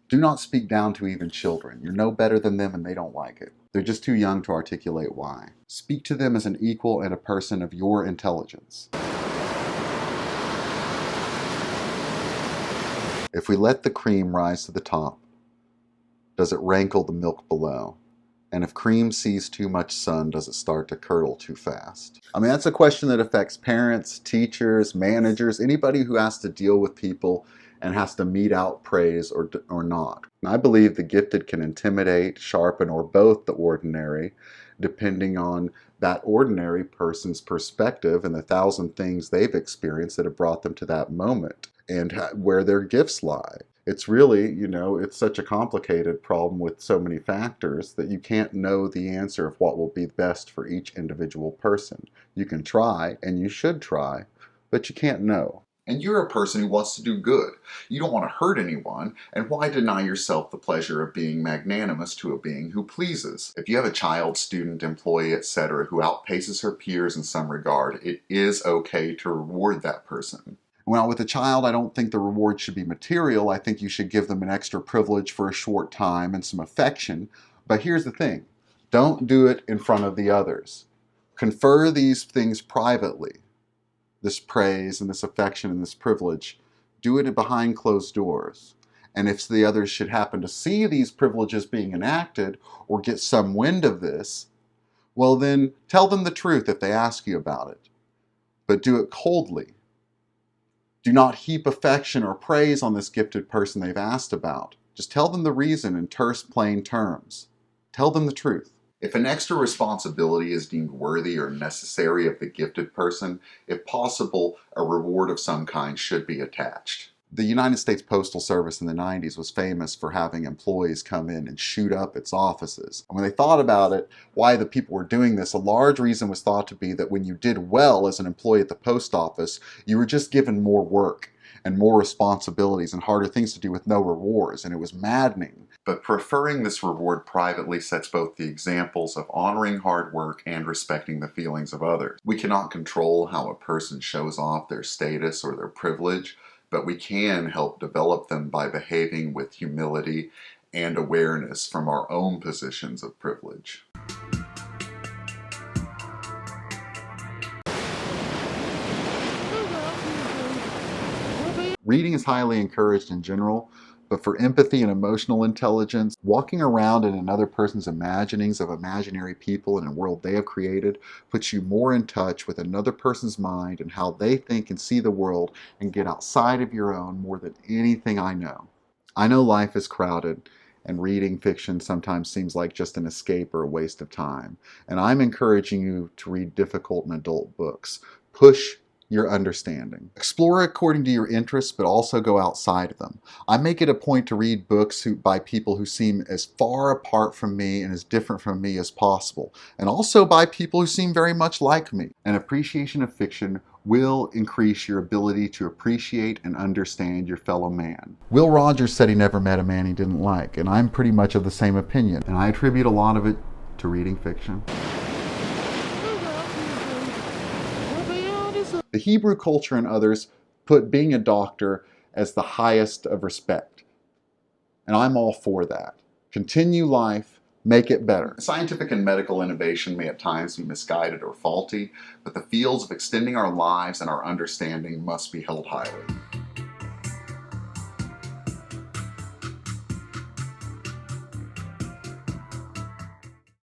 Do not speak down to even children. You're no better than them and they don't like it. They're just too young to articulate why. Speak to them as an equal and a person of your intelligence. If we let the cream rise to the top, does it rankle the milk below? And if cream sees too much sun, does it start to curdle too fast? I mean, that's a question that affects parents, teachers, managers, anybody who has to deal with people and has to mete out praise or not. And I believe the gifted can intimidate, sharpen, or both the ordinary, depending on that ordinary person's perspective and the thousand things they've experienced that have brought them to that moment and where their gifts lie. It's really, it's such a complicated problem with so many factors that you can't know the answer of what will be best for each individual person. You can try, and you should try, but you can't know. And you're a person who wants to do good. You don't want to hurt anyone, and why deny yourself the pleasure of being magnanimous to a being who pleases? If you have a child, student, employee, etc., who outpaces her peers in some regard, it is okay to reward that person. Well, with a child, I don't think the reward should be material. I think you should give them an extra privilege for a short time and some affection. But here's the thing. Don't do it in front of the others. Confer these things privately. This praise and this affection and this privilege. Do it behind closed doors. And if the others should happen to see these privileges being enacted or get some wind of this, well then tell them the truth if they ask you about it. But do it coldly. Do not heap affection or praise on this gifted person they've asked about. Just tell them the reason in terse, plain terms. Tell them the truth. If an extra responsibility is deemed worthy or necessary of the gifted person, if possible, a reward of some kind should be attached. The United States Postal Service in the 90s was famous for having employees come in and shoot up its offices. And when they thought about it, why the people were doing this, a large reason was thought to be that when you did well as an employee at the post office, you were just given more work and more responsibilities and harder things to do with no rewards, and it was maddening. But preferring this reward privately sets both the examples of honoring hard work and respecting the feelings of others. We cannot control how a person shows off their status or their privilege, but we can help develop them by behaving with humility and awareness from our own positions of privilege. Reading is highly encouraged in general, but for empathy and emotional intelligence, walking around in another person's imaginings of imaginary people in a world they have created puts you more in touch with another person's mind and how they think and see the world and get outside of your own more than anything I know. I know life is crowded and reading fiction sometimes seems like just an escape or a waste of time. And I'm encouraging you to read difficult and adult books. Push your understanding. Explore according to your interests, but also go outside of them. I make it a point to read books by people who seem as far apart from me and as different from me as possible, and also by people who seem very much like me. An appreciation of fiction will increase your ability to appreciate and understand your fellow man. Will Rogers said he never met a man he didn't like, and I'm pretty much of the same opinion, and I attribute a lot of it to reading fiction. The Hebrew culture and others put being a doctor as the highest of respect. And I'm all for that. Continue life, make it better. Scientific and medical innovation may at times be misguided or faulty, but the fields of extending our lives and our understanding must be held highly.